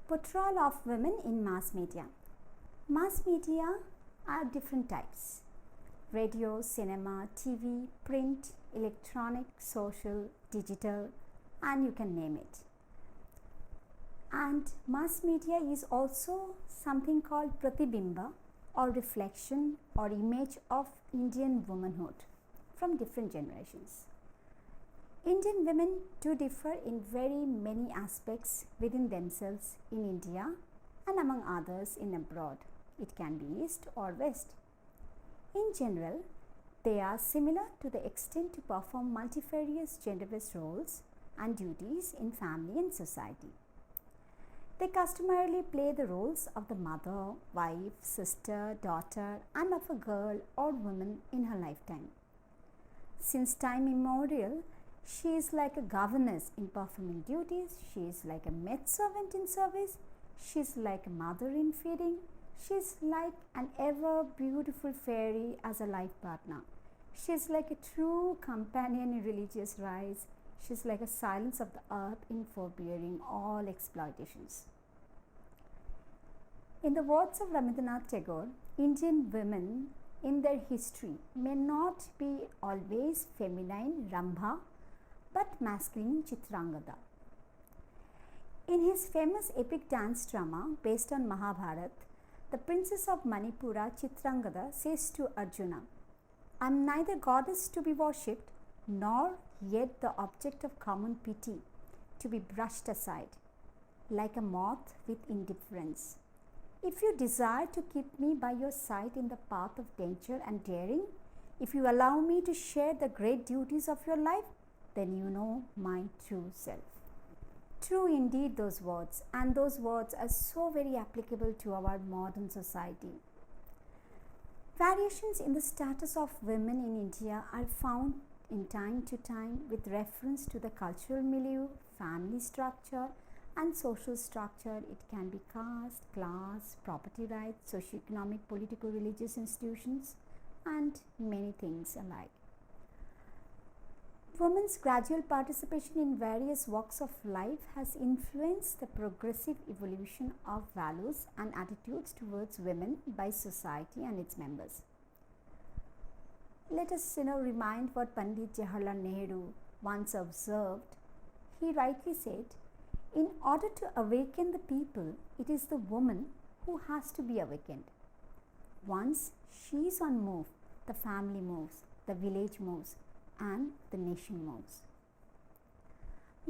Portrayal of women in mass media. Mass media are different types: radio, cinema, TV, print, electronic, social, digital, and you can name it. And mass media is also something called pratibimba or reflection or image of Indian womanhood from different generations. Indian women do differ in very many aspects within themselves in India and among others in abroad. It can be East or West. In general, they are similar to the extent to perform multifarious gender-based roles and duties in family and society. They customarily play the roles of the mother, wife, sister, daughter, and of a girl or woman in her lifetime. Since time immemorial, she is like a governess in performing duties, she is like a maidservant in service, she is like a mother in feeding, she is like an ever beautiful fairy as a life partner. She is like a true companion in religious rites. She is like a silence of the earth in forbearing all exploitations. In the words of Rabindranath Tagore, Indian women in their history may not be always feminine Rambha, but masculine Chitrangada. In his famous epic dance drama based on Mahabharata, the princess of Manipura, Chitrangada, says to Arjuna, "I am neither goddess to be worshipped, nor yet the object of common pity, to be brushed aside, like a moth with indifference. If you desire to keep me by your side in the path of danger and daring, if you allow me to share the great duties of your life, then you know my true self." True indeed those words, and those words are so very applicable to our modern society. Variations in the status of women in India are found in time to time with reference to the cultural milieu, family structure, and social structure. It can be caste, class, property rights, socioeconomic, political, religious institutions, and many things alike. Women's gradual participation in various walks of life has influenced the progressive evolution of values and attitudes towards women by society and its members. Let us remind what Pandit Jawaharlal Nehru once observed. He rightly said, "In order to awaken the people, it is the woman who has to be awakened. Once she is on move, the family moves, the village moves, and the nation moves."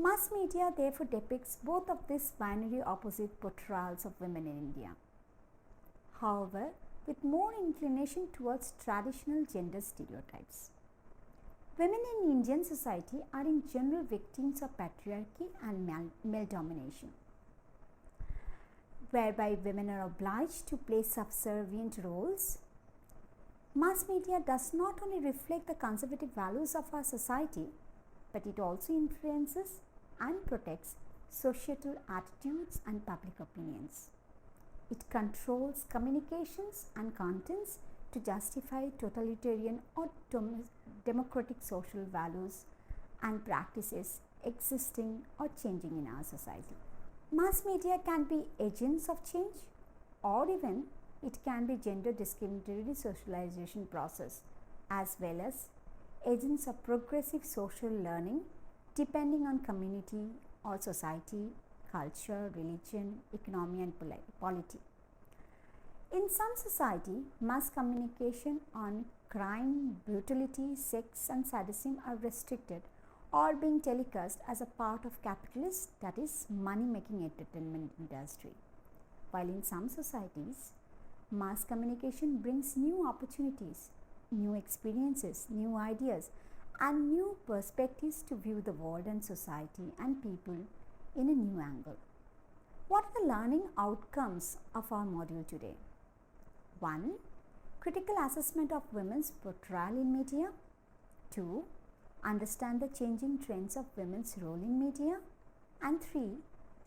Mass media therefore depicts both of these binary opposite portrayals of women in India. However, with more inclination towards traditional gender stereotypes. Women in Indian society are in general victims of patriarchy and male domination, whereby women are obliged to play subservient roles. Mass media does not only reflect the conservative values of our society, but it also influences and protects societal attitudes and public opinions. It controls communications and contents to justify totalitarian or democratic social values and practices existing or changing in our society. Mass media can be agents of change, or even it can be gender discriminatory socialization process, as well as agents of progressive social learning depending on community or society, culture, religion, economy, and polity. In some society, mass communication on crime, brutality, sex, and sadism are restricted or being telecast as a part of capitalist, that is, money-making entertainment industry. While in some societies, mass communication brings new opportunities, new experiences, new ideas, and new perspectives to view the world and society and people in a new angle. What are the learning outcomes of our module today? 1. Critical assessment of women's portrayal in media. 2. Understand the changing trends of women's role in media. And 3.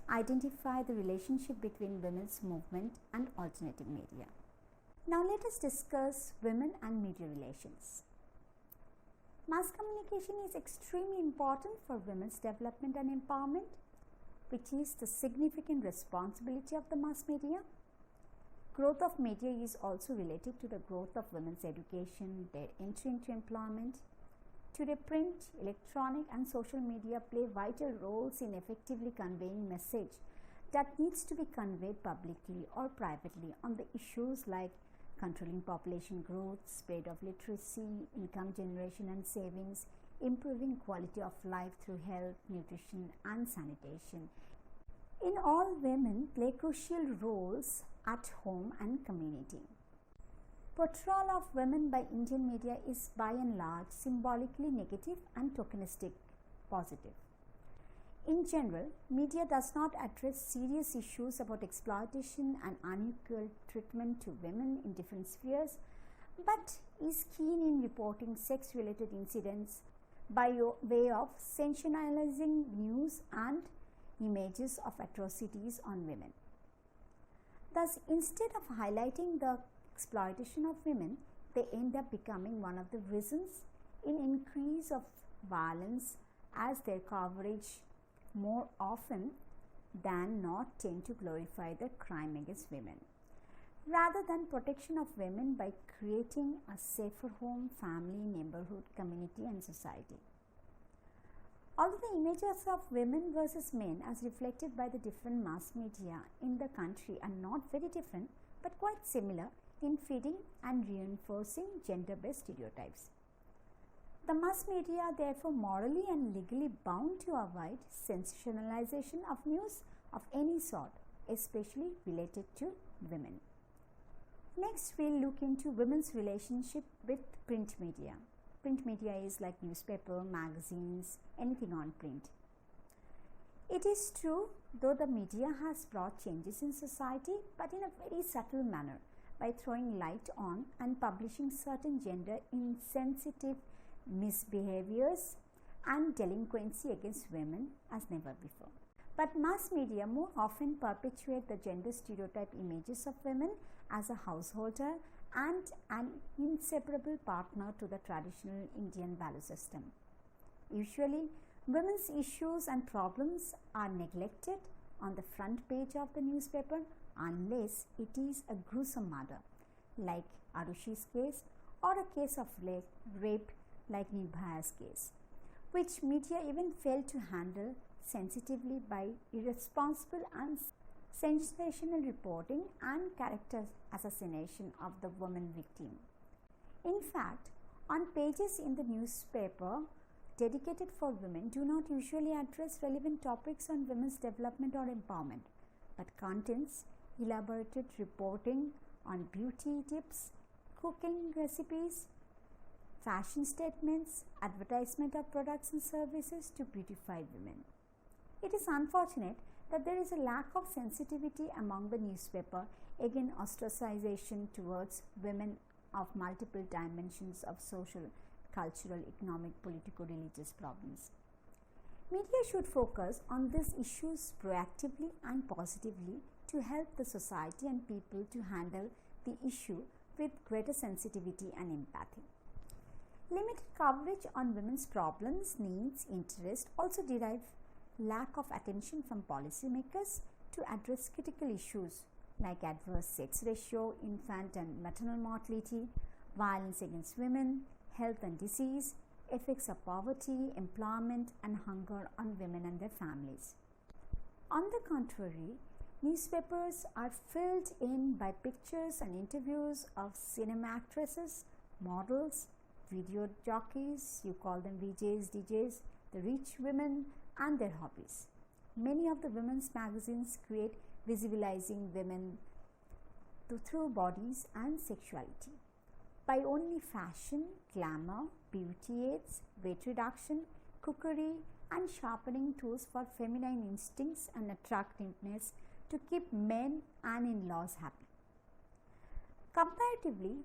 Identify the relationship between women's movement and alternative media. Now let us discuss women and media relations. Mass communication is extremely important for women's development and empowerment. which is the significant responsibility of the mass media. Growth of media is also related to the growth of women's education, their entry into employment. Today, print, electronic, and social media play vital roles in effectively conveying message that needs to be conveyed publicly or privately on the issues like controlling population growth, spread of literacy, income generation and savings, improving quality of life through health, nutrition, and sanitation. In all, women play crucial roles at home and community. Portrayal of women by Indian media is by and large symbolically negative and tokenistic positive. In general, media does not address serious issues about exploitation and unequal treatment to women in different spheres, but is keen in reporting sex-related incidents by way of sensationalizing news and images of atrocities on women. Thus, instead of highlighting the exploitation of women, they end up becoming one of the reasons in increase of violence, as their coverage more often than not tend to glorify the crime against women, rather than protection of women by creating a safer home, family, neighborhood, community, and society. Although the images of women versus men as reflected by the different mass media in the country are not very different but quite similar in feeding and reinforcing gender-based stereotypes. The mass media are therefore morally and legally bound to avoid sensationalization of news of any sort, especially related to women. Next, we'll look into women's relationship with print media. Print media is like newspaper, magazines, anything on print. It is true, though the media has brought changes in society, but in a very subtle manner, by throwing light on and publishing certain gender insensitive misbehaviors and delinquency against women as never before. But mass media more often perpetuate the gender stereotype images of women as a householder and an inseparable partner to the traditional Indian value system. Usually, women's issues and problems are neglected on the front page of the newspaper unless it is a gruesome murder like Arushi's case or a case of rape like Nirbhaya's case, which media even failed to handle sensitively by irresponsible and sensational reporting and character assassination of the woman victim. In fact, on pages in the newspaper dedicated for women do not usually address relevant topics on women's development or empowerment, but contains elaborated reporting on beauty tips, cooking recipes, fashion statements, advertisement of products and services to beautify women. It is unfortunate that there is a lack of sensitivity among the newspaper against ostracization towards women of multiple dimensions of social, cultural, economic, political, religious problems. Media should focus on these issues proactively and positively to help the society and people to handle the issue with greater sensitivity and empathy. Limited coverage on women's problems, needs, interest also derive lack of attention from policymakers to address critical issues like adverse sex ratio, infant and maternal mortality, violence against women, health and disease, effects of poverty, employment and hunger on women and their families. On the contrary, newspapers are filled in by pictures and interviews of cinema actresses, models, video jockeys, you call them VJs, DJs, the rich women and their hobbies. Many of the women's magazines create visibilizing women through bodies and sexuality by only fashion, glamour, beauty aids, weight reduction, cookery and sharpening tools for feminine instincts and attractiveness to keep men and in-laws happy. Comparatively,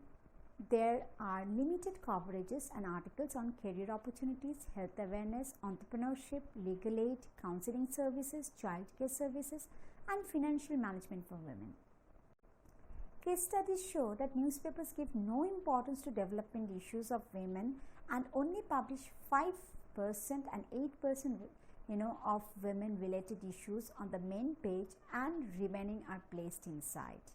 there are limited coverages and articles on career opportunities, health awareness, entrepreneurship, legal aid, counseling services, child care services, and financial management for women. Case studies show that newspapers give no importance to development issues of women and only publish 5% and 8% of women related issues on the main page and remaining are placed inside.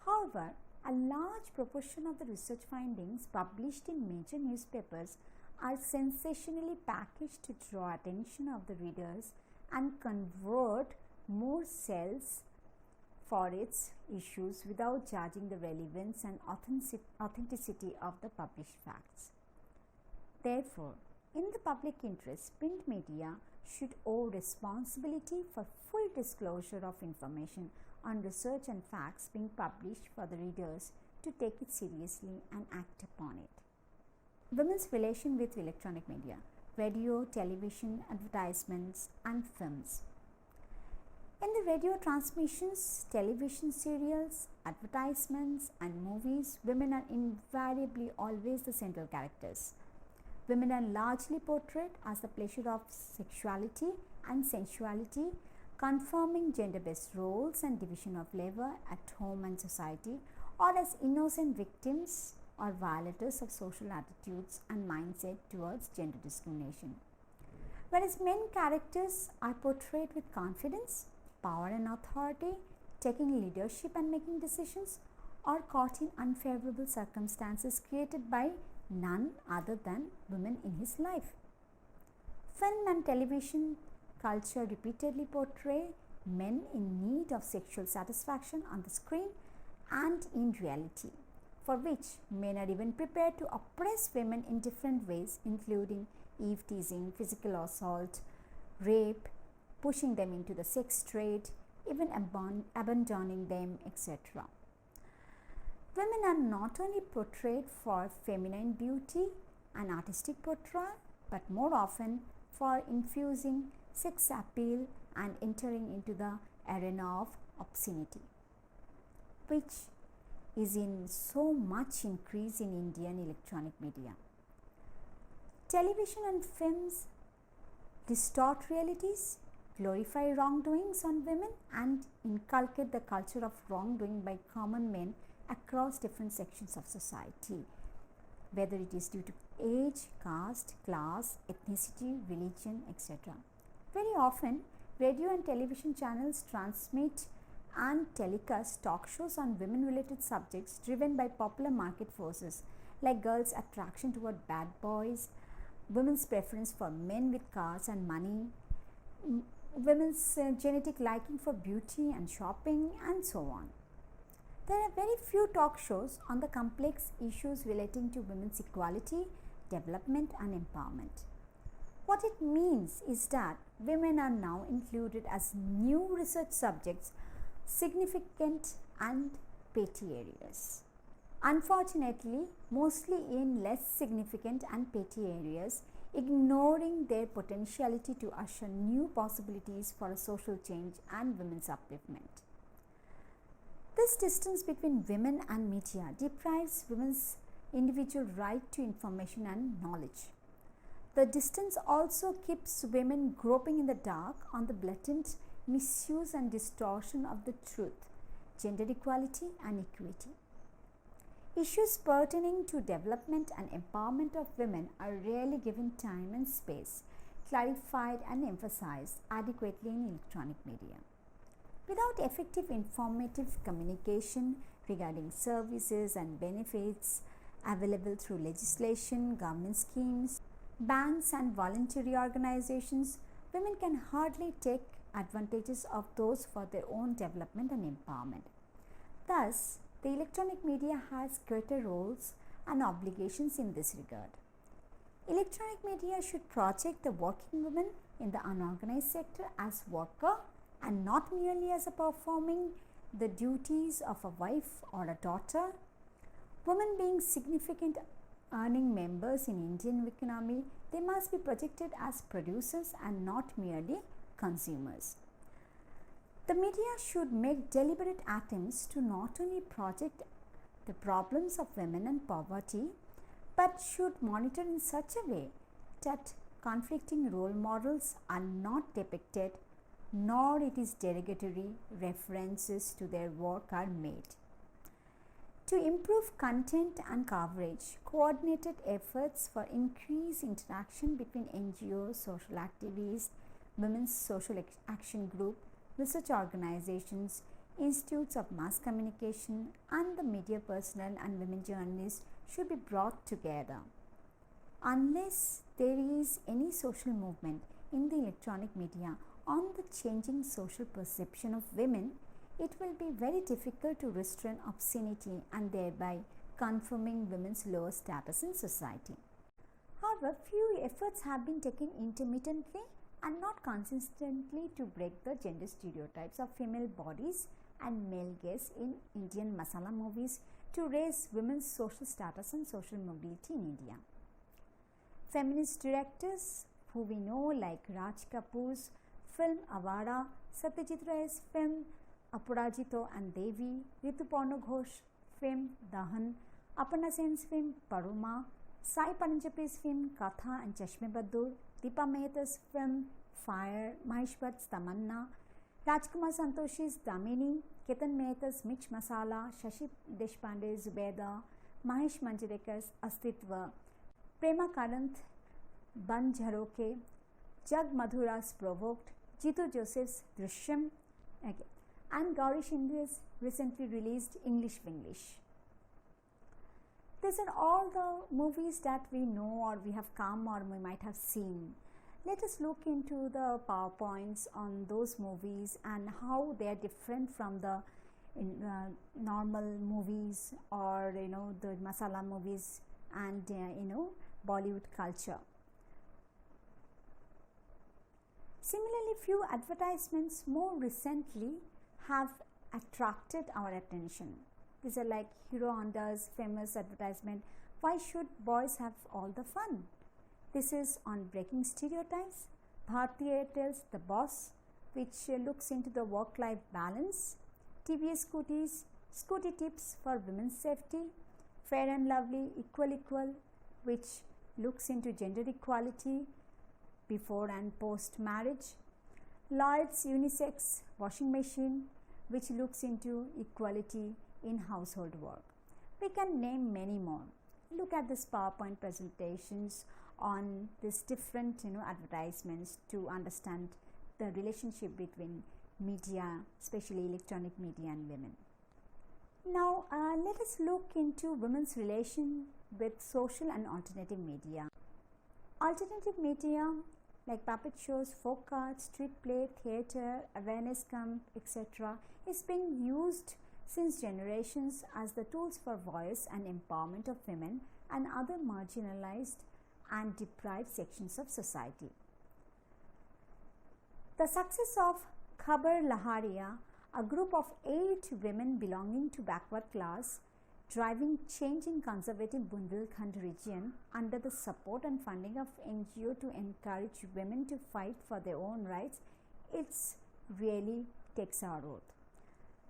However, a large proportion of the research findings published in major newspapers are sensationally packaged to draw attention of the readers and convert more cells for its issues without judging the relevance and authenticity of the published facts. Therefore, in the public interest, print media should owe responsibility for full disclosure of information on research and facts being published for the readers to take it seriously and act upon it. Women's relation with electronic media, radio, television, advertisements, and films. In the radio transmissions, television serials, advertisements, and movies, women are invariably always the central characters. Women are largely portrayed as the pleasure of sexuality and sensuality, confirming gender-based roles and division of labor at home and society, or as innocent victims or violators of social attitudes and mindset towards gender discrimination. Whereas men characters are portrayed with confidence, power and authority, taking leadership and making decisions, or caught in unfavorable circumstances created by none other than women in his life. Film and television culture repeatedly portray men in need of sexual satisfaction on the screen and in reality, for which men are even prepared to oppress women in different ways, including eve-teasing, physical assault, rape, pushing them into the sex trade, even abandoning them, etc. Women are not only portrayed for feminine beauty and artistic portrayal, but more often for infusing sex appeal and entering into the arena of obscenity, which is in so much increase in Indian electronic media. Television and films distort realities, glorify wrongdoings on women, and inculcate the culture of wrongdoing by common men across different sections of society, whether it is due to age, caste, class, ethnicity, religion, etc. Very often, radio and television channels transmit and telecast talk shows on women-related subjects driven by popular market forces like girls' attraction toward bad boys, women's preference for men with cars and money, women's genetic liking for beauty and shopping, and so on. There are very few talk shows on the complex issues relating to women's equality, development, and empowerment. What it means is that women are now included as new research subjects, significant and petty areas. Unfortunately, mostly in less significant and petty areas, ignoring their potentiality to usher new possibilities for a social change and women's upliftment. This distance between women and media deprives women's individual right to information and knowledge. The distance also keeps women groping in the dark on the blatant misuse and distortion of the truth, gender equality, and equity. Issues pertaining to development and empowerment of women are rarely given time and space, clarified and emphasized adequately in electronic media. Without effective informative communication regarding services and benefits available through legislation, government schemes, banks, and voluntary organizations, women can hardly take advantages of those for their own development and empowerment. Thus, the electronic media has greater roles and obligations in this regard. Electronic media should project the working woman in the unorganized sector as worker and not merely as a performing the duties of a wife or a daughter. Women being significant earning members in Indian economy, they must be projected as producers and not merely consumers. The media should make deliberate attempts to not only project the problems of women and poverty, but should monitor in such a way that conflicting role models are not depicted, nor it is derogatory references to their work are made. To improve content and coverage, coordinated efforts for increased interaction between NGOs, social activists, women's social action group, research organizations, institutes of mass communication, and the media personnel and women journalists should be brought together. Unless there is any social movement in the electronic media on the changing social perception of women, it will be very difficult to restrain obscenity and thereby confirming women's lower status in society. However, few efforts have been taken intermittently and not consistently to break the gender stereotypes of female bodies and male gaze in Indian masala movies to raise women's social status and social mobility in India. Feminist directors who we know like Raj Kapoor's film Avara, Satyajit Ray's film Aparajito and Devi, Rituparna Ghosh's film Dahan, Aparna Sen's film Paruma, Sai Panjabi's film Katha and Chashme Badur, Deepa Mehta's film Fire, Mahesh Bhatt's Tamanna, Rajkumar Santoshi's Damini, Ketan Mehta's Mirch Masala, Shashi Deshpande's Zubeda, Mahesh Manjrekar's Astitva, Prema Karanth Ban Jharoke, Jag Madhura's Provoked, Jitu Joseph's Drishyam, and Gauri Shinde's recently released English Winglish. These are all the movies that we know or we have come or we might have seen. Let us look into the PowerPoints on those movies and how they are different from the normal movies or the masala movies and Bollywood culture. Similarly, few advertisements more recently have attracted our attention. These are like Hero Honda's famous advertisement, "Why should boys have all the fun?" This is on breaking stereotypes. Bharti Airtel's The Boss, which looks into the work-life balance. TVS Scooties, Scooty Tips for Women's Safety. Fair and Lovely, Equal, which looks into gender equality before and post marriage. Lloyd's Unisex Washing Machine, which looks into equality in household work. We can name many more. Look at this PowerPoint presentations on these different advertisements to understand the relationship between media, especially electronic media, and women. Now let us look into women's relation with social and alternative media. Alternative media like puppet shows, folk art, street play, theatre, awareness camp, etc. is being used since generations as the tools for voice and empowerment of women and other marginalized and deprived sections of society. The success of Khabar Lahariya, a group of 8 women belonging to backward class, driving change in conservative Bundelkhand region under the support and funding of NGO to encourage women to fight for their own rights, it's really takes our oath.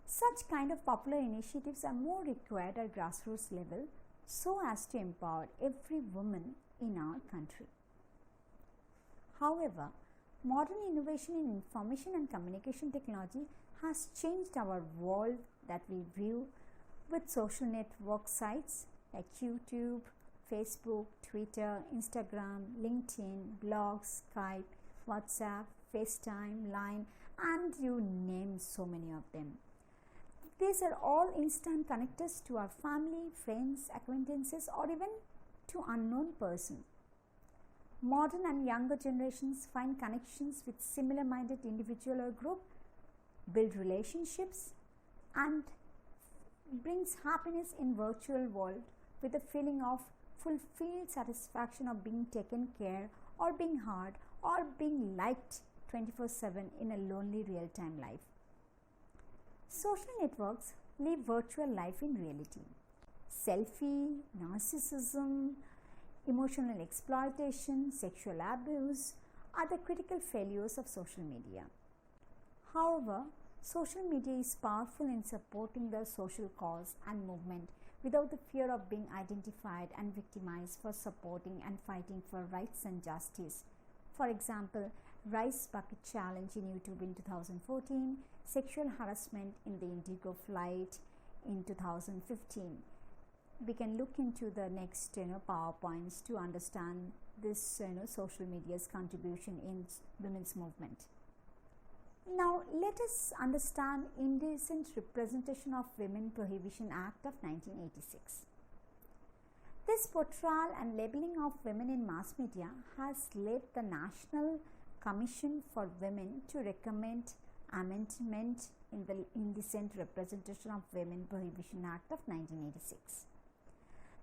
Such kind of popular initiatives are more required at grassroots level so as to empower every woman in our country. However, modern innovation in information and communication technology has changed our world that we view with social network sites like YouTube, Facebook, Twitter, Instagram, LinkedIn, blogs, Skype, WhatsApp, FaceTime, Line, and you name so many of them. These are all instant connectors to our family, friends, acquaintances, or even to unknown person. Modern and younger generations find connections with similar-minded individual or group, build relationships, and brings happiness in virtual world with a feeling of fulfilled satisfaction of being taken care or being heard or being liked 24/7 in a lonely real-time life. Social networks live virtual life in reality. Selfie, narcissism, emotional exploitation, sexual abuse are the critical failures of social media. However, social media is powerful in supporting the social cause and movement without the fear of being identified and victimized for supporting and fighting for rights and justice. For example, Rice Bucket Challenge in YouTube in 2014, sexual harassment in the Indigo flight in 2015. We can look into the next PowerPoints to understand this social media's contribution in women's movement. Now let us understand Indecent Representation of Women Prohibition Act of 1986. This portrayal and labeling of women in mass media has led the National Commission for Women to recommend amendment in the Indecent Representation of Women Prohibition Act of 1986.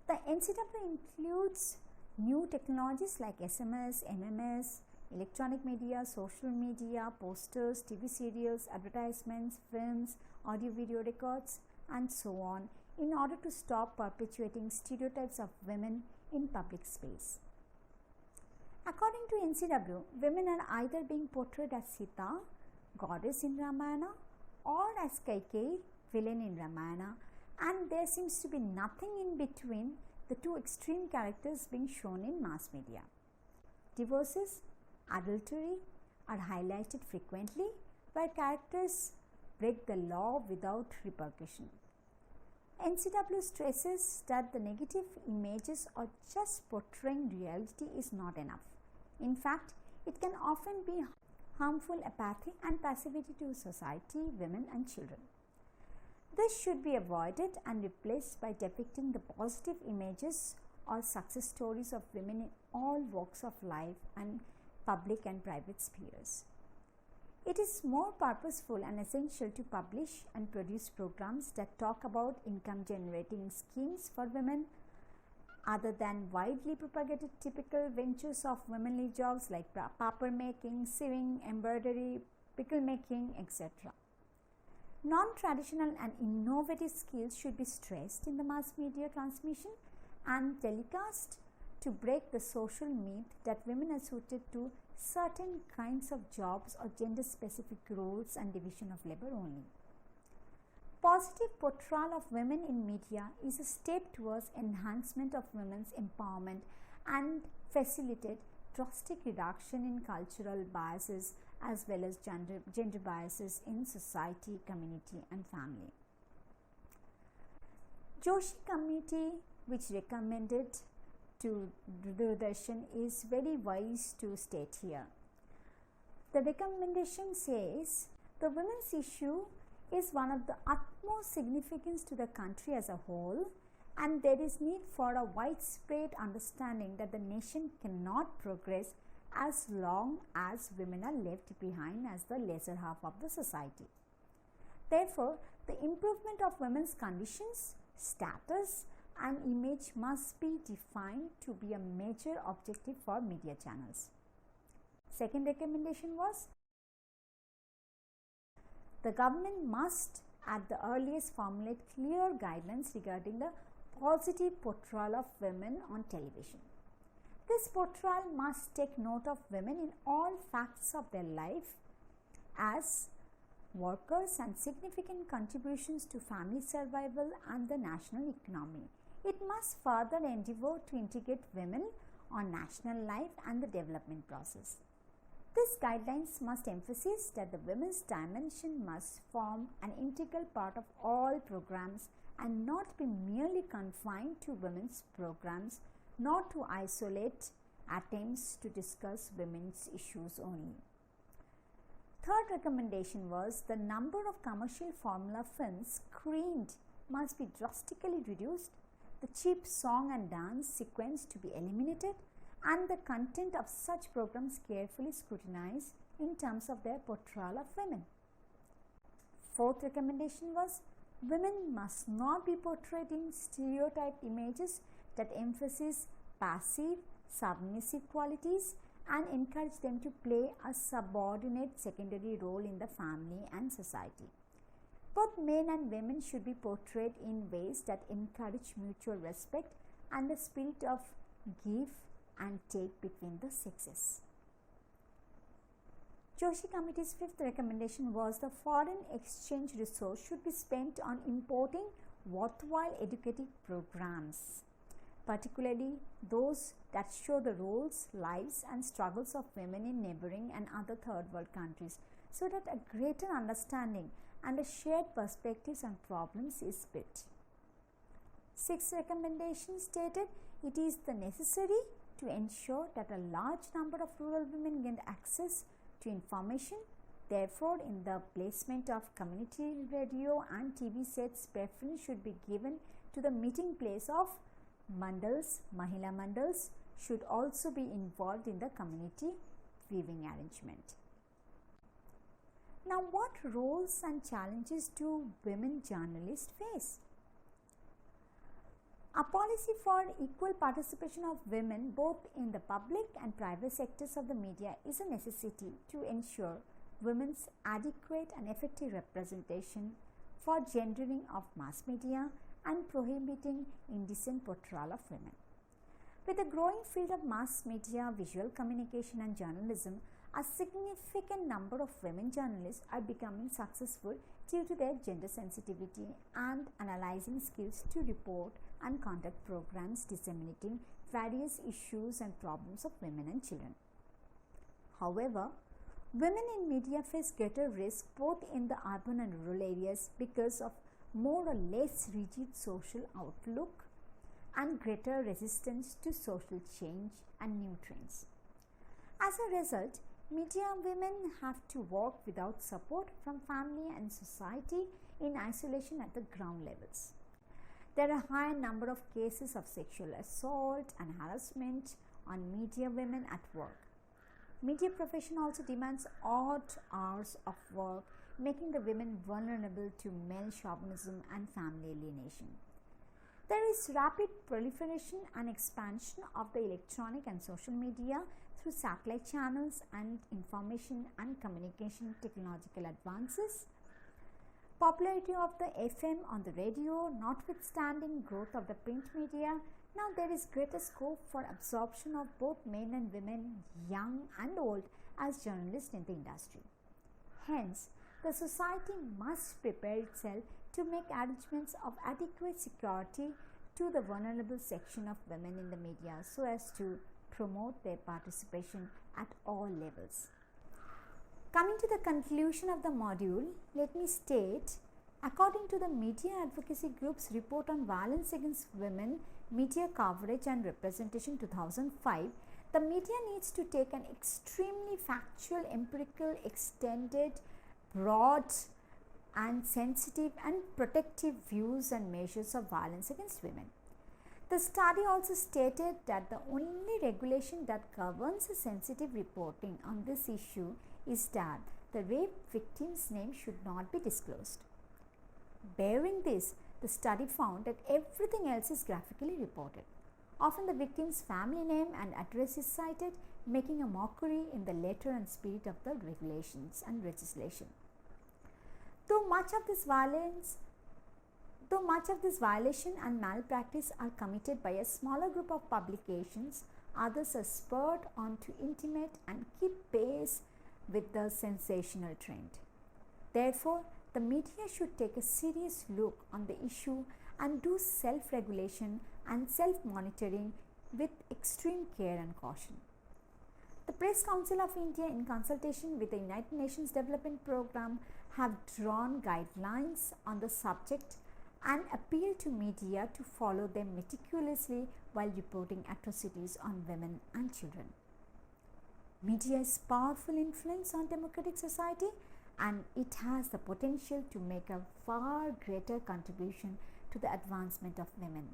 The NCW includes new technologies like SMS, MMS, electronic media, social media, posters, TV serials, advertisements, films, audio-video records, and so on, in order to stop perpetuating stereotypes of women in public space. According to NCW, women are either being portrayed as Sita, goddess in Ramayana, or as Kaikeyi, villain in Ramayana, and there seems to be nothing in between the two extreme characters being shown in mass media. Divorces, adultery are highlighted frequently, where characters break the law without repercussion. NCW stresses that the negative images or just portraying reality is not enough. In fact, it can often be harmful apathy and passivity to society, women and children. This should be avoided and replaced by depicting the positive images or success stories of women in all walks of life and public and private spheres. It is more purposeful and essential to publish and produce programs that talk about income generating schemes for women other than widely propagated typical ventures of womanly jobs like paper making, sewing, embroidery, pickle making, etc. Non-traditional and innovative skills should be stressed in the mass media transmission and telecast to break the social myth that women are suited to certain kinds of jobs or gender-specific roles and division of labor only. Positive portrayal of women in media is a step towards enhancement of women's empowerment and facilitate drastic reduction in cultural biases as well as gender biases in society, community and family. Joshi committee, which recommended to Doordarshan, is very wise to state here. The recommendation says the women's issue is one of the utmost significance to the country as a whole, and there is need for a widespread understanding that the nation cannot progress as long as women are left behind as the lesser half of the society. Therefore, the improvement of women's conditions, status and image must be defined to be a major objective for media channels. Second recommendation was the government must at the earliest formulate clear guidelines regarding the positive portrayal of women on television. This portrayal must take note of women in all facts of their life as workers and significant contributions to family survival and the national economy. It must further endeavor to integrate women on national life and the development process. These guidelines must emphasize that the women's dimension must form an integral part of all programs and not be merely confined to women's programs, not to isolate attempts to discuss women's issues only. Third recommendation was the number of commercial formula films screened must be drastically reduced, the cheap song and dance sequence to be eliminated, and the content of such programs carefully scrutinized in terms of their portrayal of women. Fourth recommendation was women must not be portrayed in stereotyped images that emphasize passive, submissive qualities and encourage them to play a subordinate secondary role in the family and society. Both men and women should be portrayed in ways that encourage mutual respect and the spirit of give and take between the sexes. Joshi Committee's fifth recommendation was the foreign exchange resource should be spent on importing worthwhile educative programs, particularly those that show the roles, lives and struggles of women in neighboring and other third world countries, so that a greater understanding and a shared perspectives on problems is built. Sixth recommendation stated it is the necessary to ensure that a large number of rural women gain access to information. Therefore, in the placement of community radio and TV sets, preference should be given to the meeting place of mandals. Mahila mandals should also be involved in the community viewing arrangement. Now, what roles and challenges do women journalists face? A policy for equal participation of women both in the public and private sectors of the media is a necessity to ensure women's adequate and effective representation for gendering of mass media and prohibiting indecent portrayal of women. With the growing field of mass media, visual communication and journalism, a significant number of women journalists are becoming successful due to their gender sensitivity and analyzing skills to report and conduct programs disseminating various issues and problems of women and children. However, women in media face greater risk both in the urban and rural areas because of more or less rigid social outlook and greater resistance to social change and new trends. As a result, media women have to work without support from family and society in isolation at the ground levels. There are a high number of cases of sexual assault and harassment on media women at work. Media profession also demands odd hours of work, making the women vulnerable to male chauvinism and family alienation. There is rapid proliferation and expansion of the electronic and social media through satellite channels and information and communication technological advances. Popularity of the FM on the radio, notwithstanding growth of the print media, now there is greater scope for absorption of both men and women, young and old, as journalists in the industry. Hence, the society must prepare itself to make arrangements of adequate security to the vulnerable section of women in the media so as to promote their participation at all levels. Coming to the conclusion of the module, let me state, according to the Media Advocacy Group's report on violence against women, media coverage and representation 2005, the media needs to take an extremely factual, empirical, extended, broad and sensitive and protective views and measures of violence against women. The study also stated that the only regulation that governs a sensitive reporting on this issue is that the rape victim's name should not be disclosed. Bearing this, the study found that everything else is graphically reported. Often the victim's family name and address is cited, making a mockery in the letter and spirit of the regulations and legislation. Though much of this violation and malpractice are committed by a smaller group of publications, others are spurred on to intimate and keep pace with the sensational trend. Therefore, the media should take a serious look on the issue and do self-regulation and self-monitoring with extreme care and caution. The Press Council of India, in consultation with the United Nations Development Programme, have drawn guidelines on the subject and appeal to media to follow them meticulously while reporting atrocities on women and children. Media is powerful influence on democratic society and it has the potential to make a far greater contribution to the advancement of women.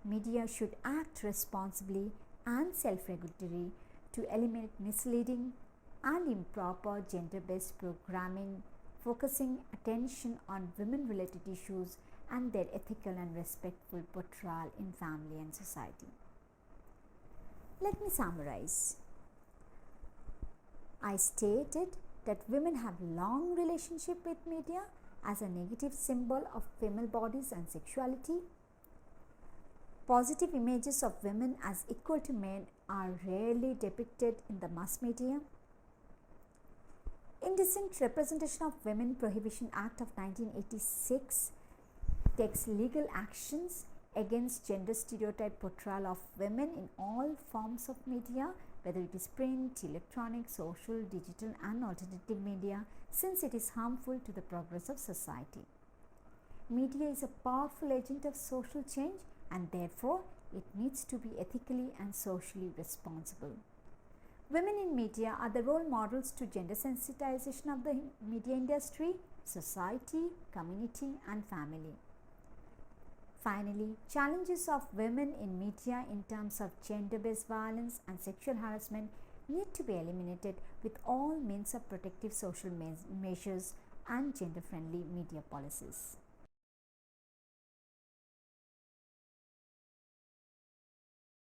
Media should act responsibly and self-regulatory to eliminate misleading and improper gender-based programming, focusing attention on women-related issues and their ethical and respectful portrayal in family and society. Let me summarize. I stated that women have long relationship with media as a negative symbol of female bodies and sexuality. Positive images of women as equal to men are rarely depicted in the mass media. Indecent Representation of Women Prohibition Act of 1986 takes legal actions against gender stereotype portrayal of women in all forms of media whether it is print, electronic, social, digital, and alternative media, since it is harmful to the progress of society. Media is a powerful agent of social change, and therefore it needs to be ethically and socially responsible. Women in media are the role models to gender sensitization of the media industry, society, community, and family. Finally, challenges of women in media in terms of gender-based violence and sexual harassment need to be eliminated with all means of protective social measures and gender-friendly media policies.